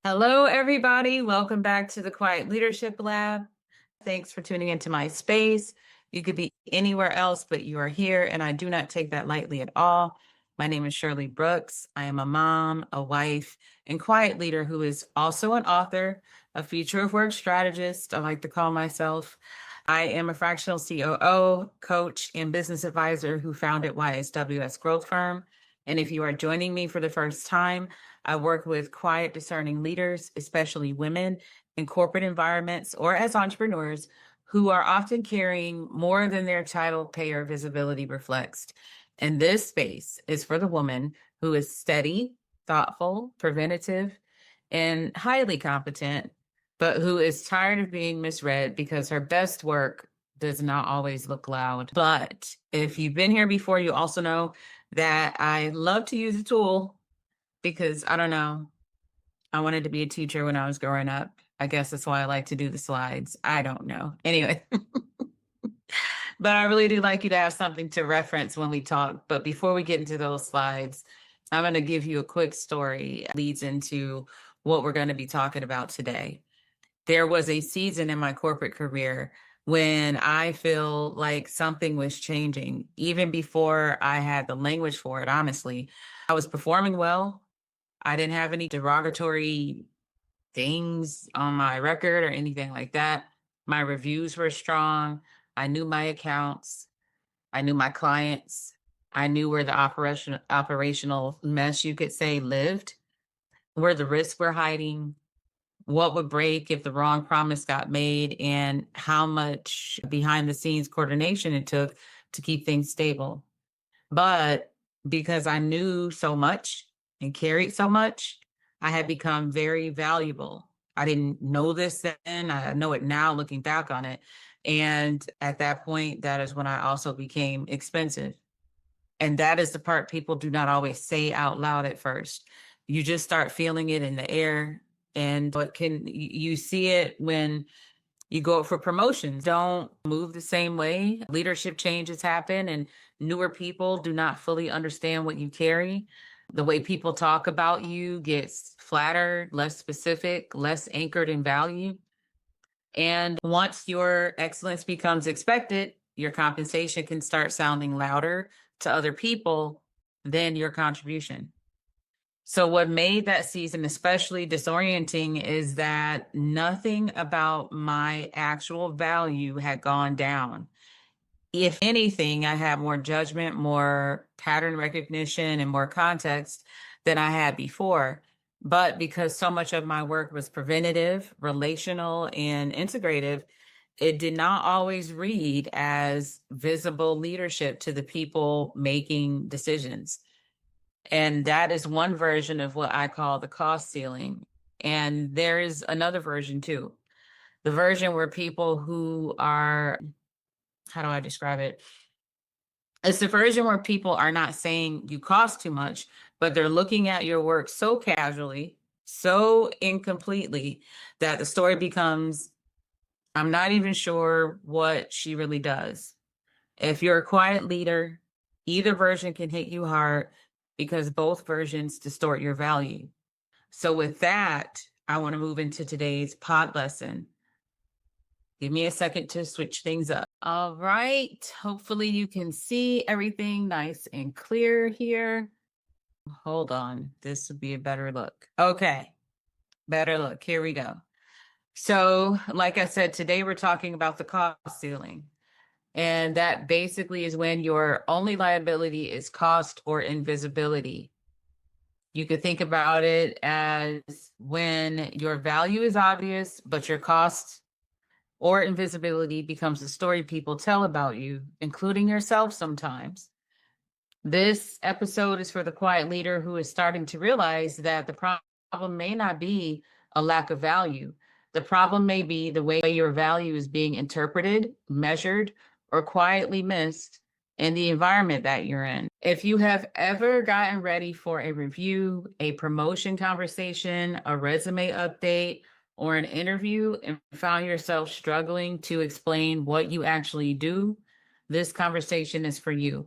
Hello, everybody. Welcome back to the Quiet Leadership Lab. Thanks for tuning into my space. You could be anywhere else, but you are here, and I do not take that lightly at all. My name is Shirley Brooks. I am a mom, a wife, and quiet leader who is also an author, a future of work strategist, I like to call myself. I am a fractional COO, coach, and business advisor who founded YSWS Growth Firm. And if you are joining me for the first time, I work with quiet, discerning leaders, especially women in corporate environments or as entrepreneurs who are often carrying more than their title, pay, or visibility reflects. And this space is for the woman who is steady, thoughtful, preventative, and highly competent, but who is tired of being misread because her best work does not always look loud. But if you've been here before, you also know that I love to use a tool because I don't know. I wanted to be a teacher when I was growing up. I guess that's why I like to do the slides. I don't know. Anyway, but I really do like you to have something to reference when we talk. But before we get into those slides, I'm going to give you a quick story that leads into what we're going to be talking about today. There was a season in my corporate career when I feel like something was changing, even before I had the language for it, honestly. I was performing well. I didn't have any derogatory things on my record or anything like that. My reviews were strong. I knew my accounts. I knew my clients. I knew where the operational mess, you could say, lived, where the risks were hiding, what would break if the wrong promise got made, and how much behind the scenes coordination it took to keep things stable. But because I knew so much and carried so much, I had become very valuable. I didn't know this then. I know it now looking back on it. And at that point, that is when I also became expensive. And that is the part people do not always say out loud at first. You just start feeling it in the air. And what can you see it when you go up for promotions? Don't move the same way. Leadership changes happen, and newer people do not fully understand what you carry. The way people talk about you gets flatter, less specific, less anchored in value. And once your excellence becomes expected, your compensation can start sounding louder to other people than your contribution. So, what made that season especially disorienting is that nothing about my actual value had gone down. If anything, I had more judgment, more pattern recognition, and more context than I had before. But because so much of my work was preventative, relational, and integrative, it did not always read as visible leadership to the people making decisions. And that is one version of what I call the cost ceiling. And there is another version too. The version where people who are, how do I describe it? It's the version where people are not saying you cost too much, but they're looking at your work so casually, so incompletely, that the story becomes, I'm not even sure what she really does. If you're a quiet leader, either version can hit you hard because both versions distort your value. So, with that, I want to move into today's pod lesson. Give me a second to switch things up. All right. Hopefully, you can see everything nice and clear here. Hold on. This would be a better look. Okay. Better look. Here we go. So, like I said, today we're talking about the cost ceiling. And that basically is when your only liability is cost or invisibility. You could think about it as when your value is obvious, but your cost or invisibility becomes the story people tell about you, including yourself sometimes. This episode is for the quiet leader who is starting to realize that the problem may not be a lack of value. The problem may be the way your value is being interpreted, measured, or quietly missed in the environment that you're in. If you have ever gotten ready for a review, a promotion conversation, a resume update, or an interview and found yourself struggling to explain what you actually do, this conversation is for you.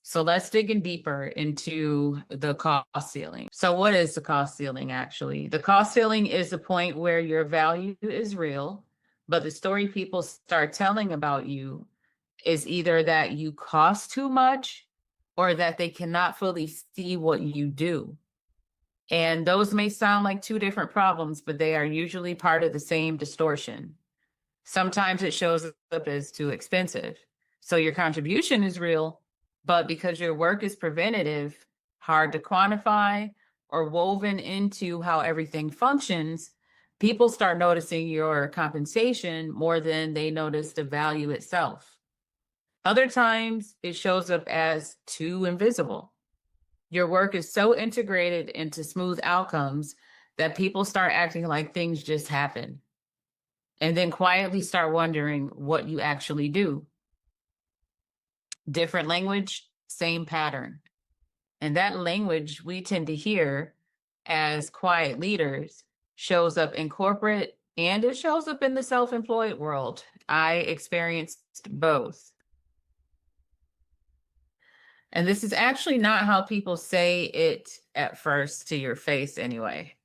So let's dig in deeper into the cost ceiling. So what is the cost ceiling actually? The cost ceiling is the point where your value is real, but the story people start telling about you is either that you cost too much or that they cannot fully see what you do. And those may sound like two different problems, but they are usually part of the same distortion. Sometimes it shows up as too expensive. So your contribution is real, but because your work is preventative, hard to quantify, or woven into how everything functions, people start noticing your compensation more than they notice the value itself. Other times it shows up as too invisible. Your work is so integrated into smooth outcomes that people start acting like things just happen and then quietly start wondering what you actually do. Different language, same pattern. And that language we tend to hear as quiet leaders shows up in corporate and it shows up in the self-employed world. I experienced both. And this is actually not how people say it at first to your face anyway.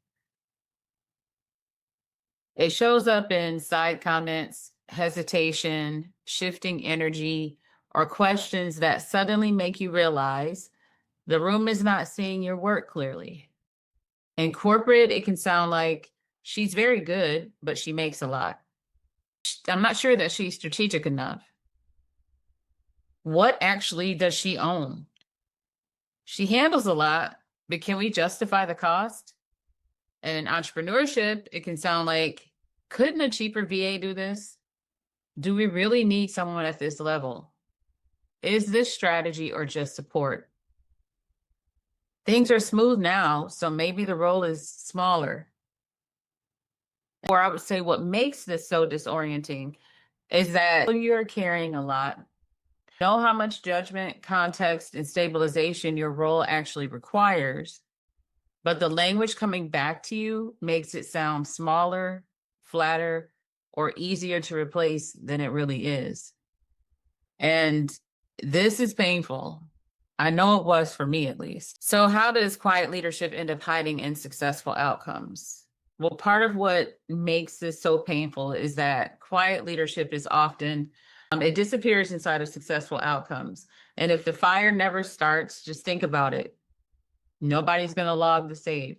It shows up in side comments, hesitation, shifting energy, or questions that suddenly make you realize the room is not seeing your work clearly. In corporate, it can sound like she's very good, but she makes a lot. I'm not sure that she's strategic enough. What actually does she own? She handles a lot, but can we justify the cost? And in entrepreneurship, it can sound like, couldn't a cheaper VA do this? Do we really need someone at this level? Is this strategy or just support? Things are smooth now, so maybe the role is smaller. Or I would say what makes this so disorienting is that you're carrying a lot. Know how much judgment, context, and stabilization your role actually requires, but the language coming back to you makes it sound smaller, flatter, or easier to replace than it really is. And this is painful. I know it was for me, at least. So how does quiet leadership end up hiding in successful outcomes? Well, part of what makes this so painful is that quiet leadership is often, it disappears inside of successful outcomes. And if the fire never starts, just think about it. Nobody's going to log the save.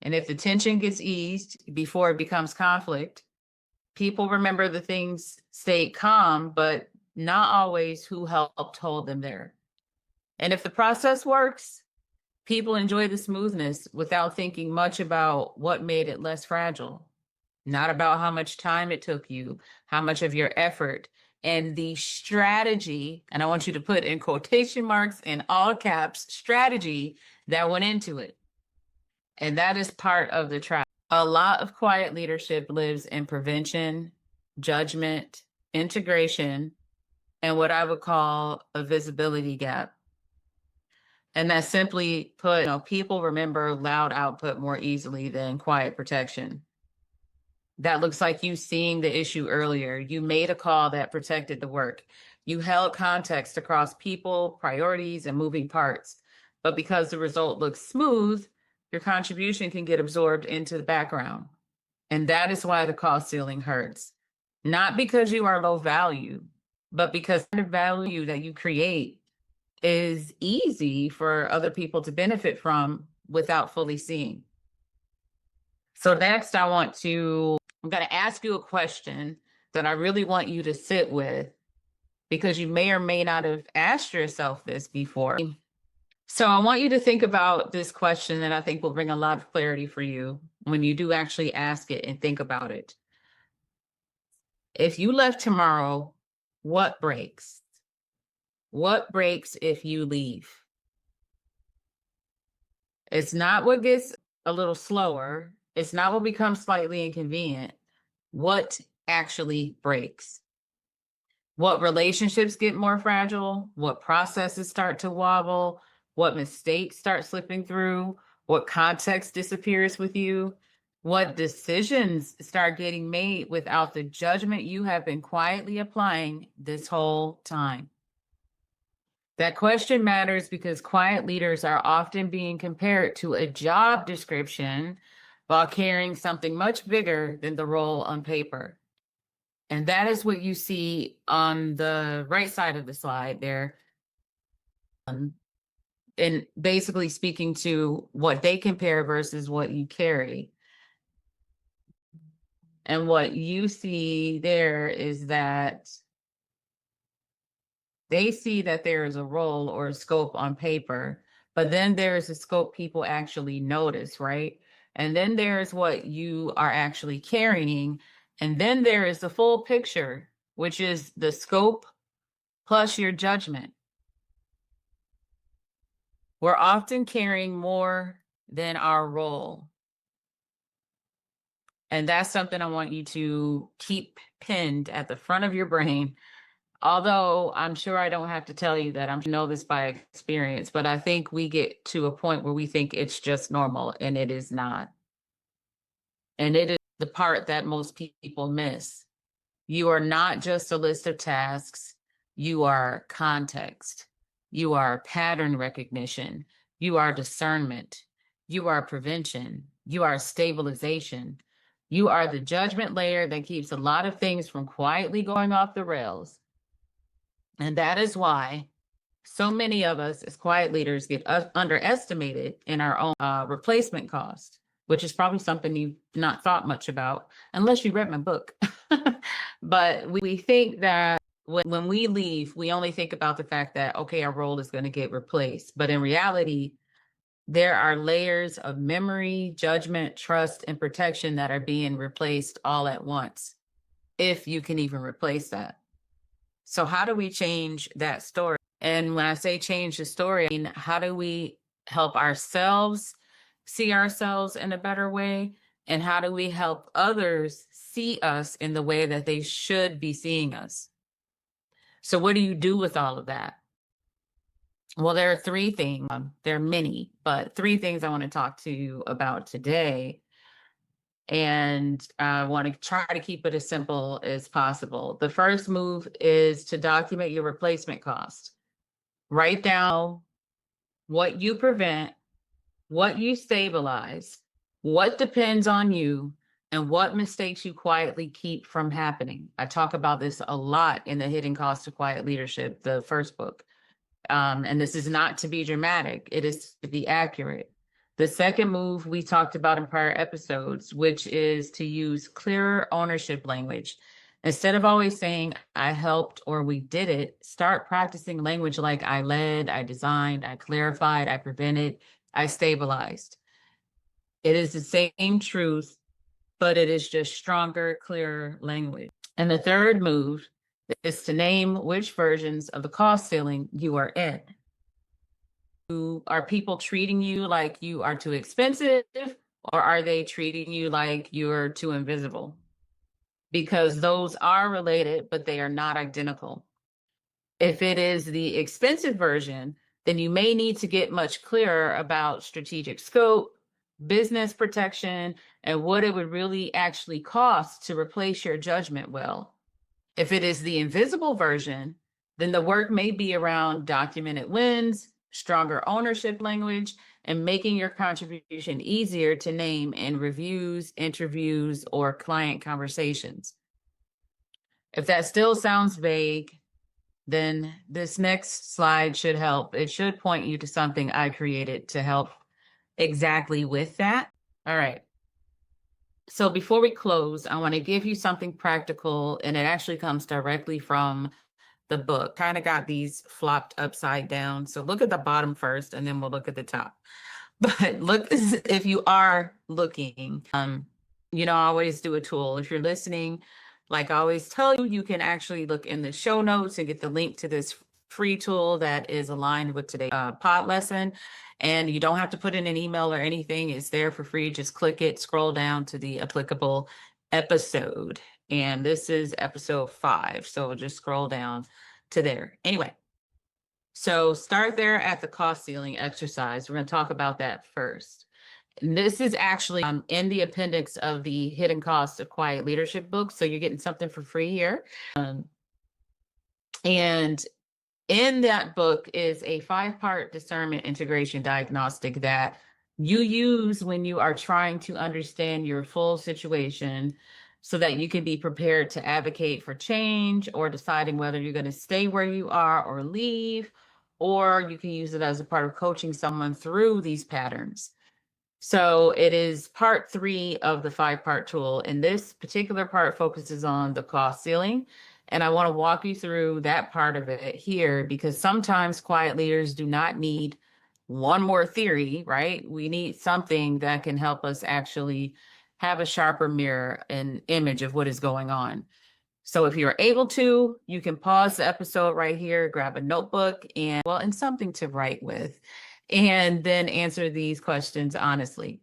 And if the tension gets eased before it becomes conflict, people remember the things stayed calm, but not always who helped hold them there. And if the process works, people enjoy the smoothness without thinking much about what made it less fragile. Not about how much time it took you, how much of your effort, and the strategy, and I want you to put in quotation marks in all caps, strategy that went into it. And that is part of the trap. A lot of quiet leadership lives in prevention, judgment, integration, and what I would call a visibility gap. And that's simply put, people remember loud output more easily than quiet protection. That looks like you seeing the issue earlier. You made a call that protected the work. You held context across people, priorities, and moving parts. But because the result looks smooth, your contribution can get absorbed into the background. And that is why the cost ceiling hurts. Not because you are low value, but because the value that you create is easy for other people to benefit from without fully seeing. So next, I'm going to ask you a question that I really want you to sit with, because you may or may not have asked yourself this before. So I want you to think about this question that I think will bring a lot of clarity for you when you do actually ask it and think about it. If you left tomorrow, what breaks? What breaks if you leave? It's not what gets a little slower. It's not what becomes slightly inconvenient. What actually breaks? What relationships get more fragile? What processes start to wobble? What mistakes start slipping through? What context disappears with you? What decisions start getting made without the judgment you have been quietly applying this whole time? That question matters because quiet leaders are often being compared to a job description while carrying something much bigger than the role on paper. And that is what you see on the right side of the slide there. And basically speaking to what they compare versus what you carry. And what you see there is that they see that there is a role or a scope on paper, but then there's a scope people actually notice, right? And then there's what you are actually carrying. And then there is the full picture, which is the scope plus your judgment. We're often carrying more than our role. And that's something I want you to keep pinned at the front of your brain. Although I'm sure I don't have to tell you that, I'm know this by experience, but I think we get to a point where we think it's just normal, and it is not. And it is the part that most people miss. You are not just a list of tasks, you are context, you are pattern recognition, you are discernment, you are prevention, you are stabilization, you are the judgment layer that keeps a lot of things from quietly going off the rails. And that is why so many of us as quiet leaders get underestimated in our own replacement cost, which is probably something you've not thought much about unless you read my book. But we think that when we leave, we only think about the fact that, okay, our role is going to get replaced. But in reality, there are layers of memory, judgment, trust, and protection that are being replaced all at once, if you can even replace that. So how do we change that story? And when I say change the story, I mean, how do we help ourselves see ourselves in a better way? And how do we help others see us in the way that they should be seeing us? So what do you do with all of that? Well, there are three things. There are many, but three things I want to talk to you about today. And I want to try to keep it as simple as possible. The first move is to document your replacement cost. Write down what you prevent, what you stabilize, what depends on you, and what mistakes you quietly keep from happening. I talk about this a lot in the Hidden Cost of Quiet Leadership, the first book. And this is not to be dramatic, it is to be accurate. The second move we talked about in prior episodes, which is to use clearer ownership language. Instead of always saying, I helped or we did it, start practicing language like I led, I designed, I clarified, I prevented, I stabilized. It is the same truth, but it is just stronger, clearer language. And the third move is to name which versions of the cost ceiling you are in. Are people treating you like you are too expensive, or are they treating you like you're too invisible? Because those are related, but they are not identical. If it is the expensive version, then you may need to get much clearer about strategic scope, business protection, and what it would really actually cost to replace your judgment well. If it is the invisible version, then the work may be around documented wins, stronger ownership language, and making your contribution easier to name in reviews, interviews, or client conversations. If that still sounds vague, then this next slide should help. It should point you to something I created to help exactly with that. All right. So before we close, I want to give you something practical, and it actually comes directly from the book. Kind of got these flopped upside down. So look at the bottom first, and then we'll look at the top. But look, if you are looking, I always do a tool. If you're listening, like I always tell you, you can actually look in the show notes and get the link to this free tool that is aligned with today's pod lesson. And you don't have to put in an email or anything. It's there for free. Just click it, scroll down to the applicable episode. And this is episode 5. So just scroll down to there. Anyway, so start there at the cost ceiling exercise. We're going to talk about that first. And this is actually in the appendix of the Hidden Cost of Quiet Leadership book. So you're getting something for free here. And In that book is a 5-part discernment integration diagnostic that you use when you are trying to understand your full situation so that you can be prepared to advocate for change or deciding whether you're going to stay where you are or leave, or you can use it as a part of coaching someone through these patterns. So it is part 3 of the 5-part tool. And this particular part focuses on the cost ceiling. And I want to walk you through that part of it here because sometimes quiet leaders do not need one more theory, right? We need something that can help us actually have a sharper mirror and image of what is going on. So if you're able to, you can pause the episode right here, grab a notebook and something to write with, and then answer these questions honestly.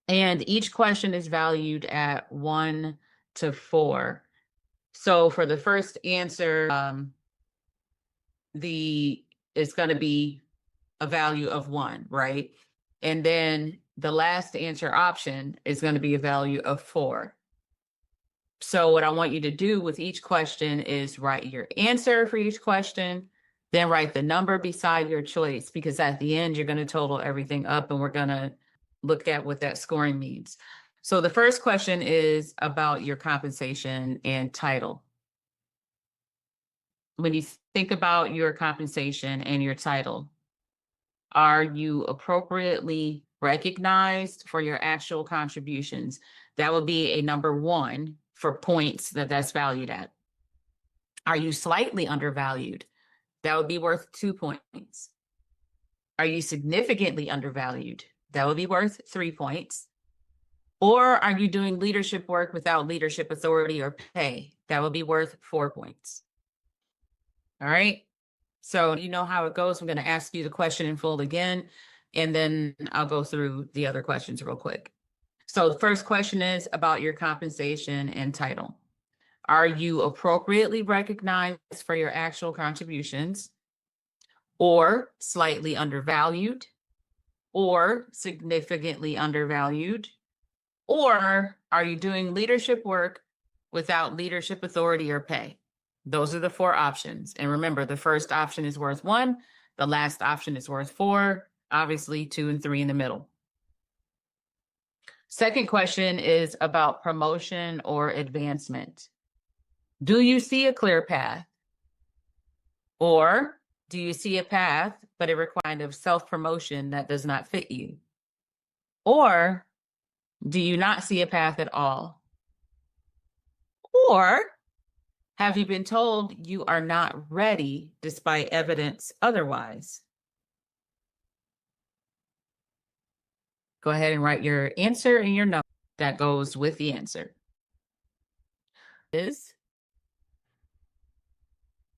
And each question is valued at 1 to 4. So for the first answer, it's going to be a value of 1, right? And then the last answer option is going to be a value of 4. So what I want you to do with each question is write your answer for each question, then write the number beside your choice, because at the end, you're going to total everything up and we're going to look at what that scoring means. So the first question is about your compensation and title. When you think about your compensation and your title, are you appropriately recognized for your actual contributions? That would be a number 1 for points that's valued at. Are you slightly undervalued? That would be worth 2 points. Are you significantly undervalued? That would be worth 3 points. Or are you doing leadership work without leadership authority or pay? That would be worth 4 points. All right. So you know how it goes. I'm going to ask you the question in full again, and then I'll go through the other questions real quick. So the first question is about your compensation and title. Are you appropriately recognized for your actual contributions, or slightly undervalued, or significantly undervalued, or are you doing leadership work without leadership authority or pay? Those are the 4 options. And remember, the first option is worth 1. The last option is worth 4. Obviously, 2 and 3 in the middle. Second question is about promotion or advancement. Do you see a clear path? Or do you see a path, but a kind of self-promotion that does not fit you? Or do you not see a path at all? Or have you been told you are not ready despite evidence otherwise? Go ahead and write your answer and your number that goes with the answer.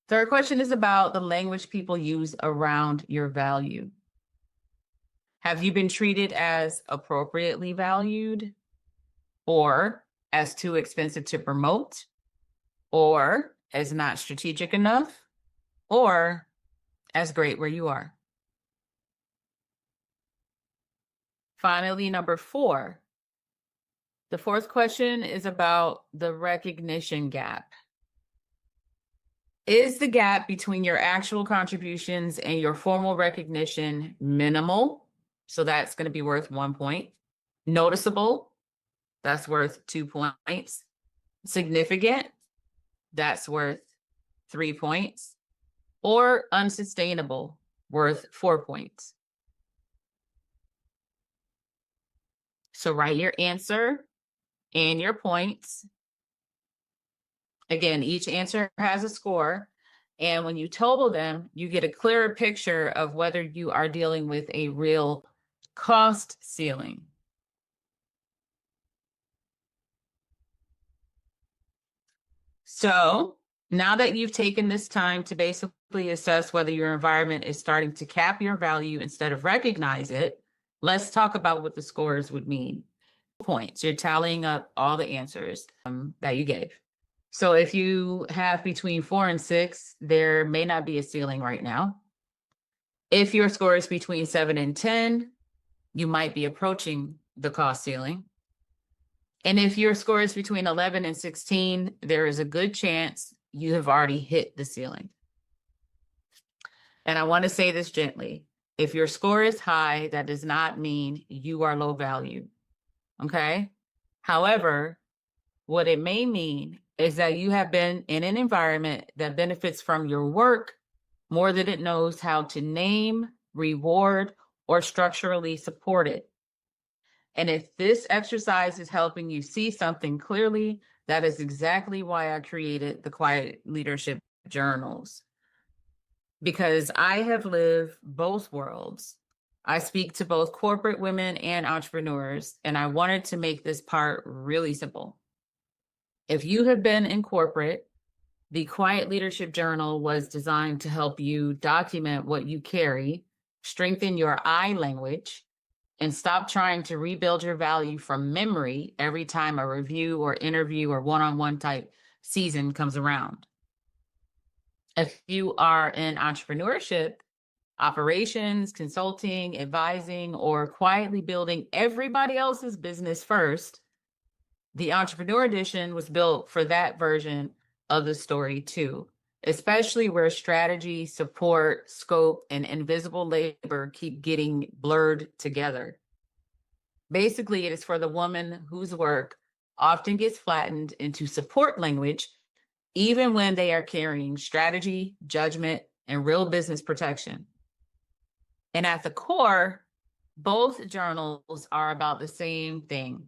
Third question is about the language people use around your value. Have you been treated as appropriately valued, or as too expensive to promote, or as not strategic enough, or as great where you are? Finally, number 4. The fourth question is about the recognition gap. Is the gap between your actual contributions and your formal recognition minimal? So that's going to be worth 1 point. Noticeable, that's worth 2 points. Significant, that's worth 3 points. Or unsustainable, worth 4 points. So write your answer and your points. Again, each answer has a score. And when you total them, you get a clearer picture of whether you are dealing with a real cost ceiling. So now that you've taken this time to basically assess whether your environment is starting to cap your value instead of recognize it, let's talk about what the scores would mean. Points. You're tallying up all the answers that you gave. So if you have between 4 and 6, there may not be a ceiling right now. If your score is between 7 and 10, you might be approaching the cost ceiling. And if your score is between 11 and 16, there is a good chance you have already hit the ceiling. And I want to say this gently. If your score is high, that does not mean you are low value. Okay. However, what it may mean is that you have been in an environment that benefits from your work more than it knows how to name, reward, or structurally support it. And if this exercise is helping you see something clearly, that is exactly why I created the Quiet Leadership Journals. Because I have lived both worlds. I speak to both corporate women and entrepreneurs, and I wanted to make this part really simple. If you have been in corporate, the Quiet Leadership Journal was designed to help you document what you carry, strengthen your I language, and stop trying to rebuild your value from memory every time a review or interview or one-on-one type season comes around. If you are in entrepreneurship, operations, consulting, advising, or quietly building everybody else's business first, the Entrepreneur Edition was built for that version of the story too, especially where strategy, support, scope, and invisible labor keep getting blurred together. Basically, it is for the woman whose work often gets flattened into support language, even when they are carrying strategy, judgment, and real business protection. And at the core, both journals are about the same thing,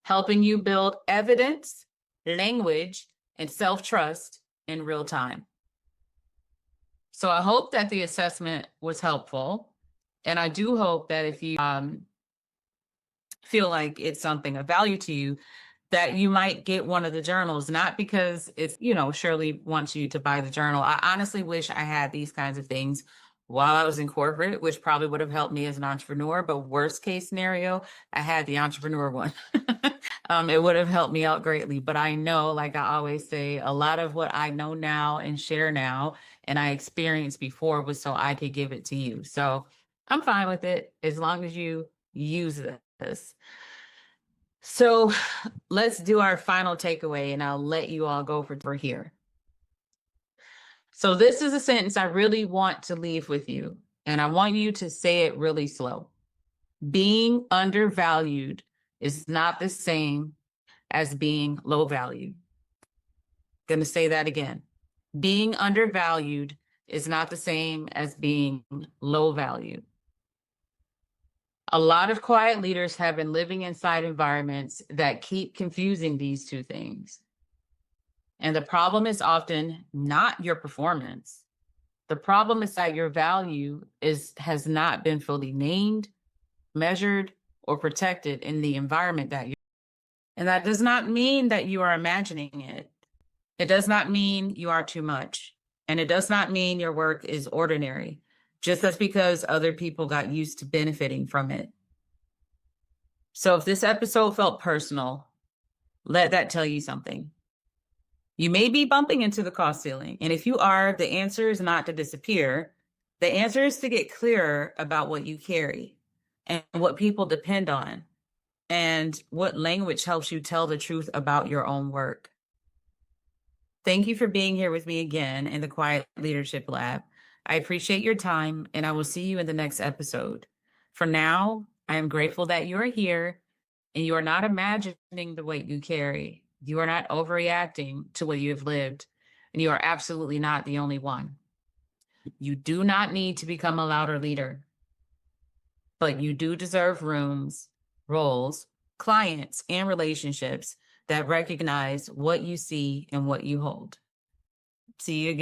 helping you build evidence, language, and self-trust in real time. So I hope that the assessment was helpful. And I do hope that if you feel like it's something of value to you, that you might get one of the journals, not because it's, Shirley wants you to buy the journal. I honestly wish I had these kinds of things while I was in corporate, which probably would have helped me as an entrepreneur. But worst case scenario, I had the entrepreneur one. It would have helped me out greatly. But I know, like I always say, a lot of what I know now and share now and I experienced before was so I could give it to you. So I'm fine with it as long as you use this. So let's do our final takeaway and I'll let you all go for here. So this is a sentence I really want to leave with you, and I want you to say it really slow. Being undervalued is not the same as being low value. Going to say that again. Being undervalued is not the same as being low value. A lot of quiet leaders have been living inside environments that keep confusing these two things. And the problem is often not your performance. The problem is that your value has not been fully named, measured, or protected in the environment that you're in. And that does not mean that you are imagining it. It does not mean you are too much. And it does not mean your work is ordinary, just as because other people got used to benefiting from it. So if this episode felt personal, let that tell you something. You may be bumping into the cost ceiling. And if you are, the answer is not to disappear. The answer is to get clearer about what you carry and what people depend on and what language helps you tell the truth about your own work. Thank you for being here with me again in the Quiet Leadership Lab. I appreciate your time and I will see you in the next episode. For now, I am grateful that you are here and you are not imagining the weight you carry. You are not overreacting to what you have lived, and you are absolutely not the only one. You do not need to become a louder leader, but you do deserve rooms, roles, clients, and relationships that recognize what you see and what you hold. See you again.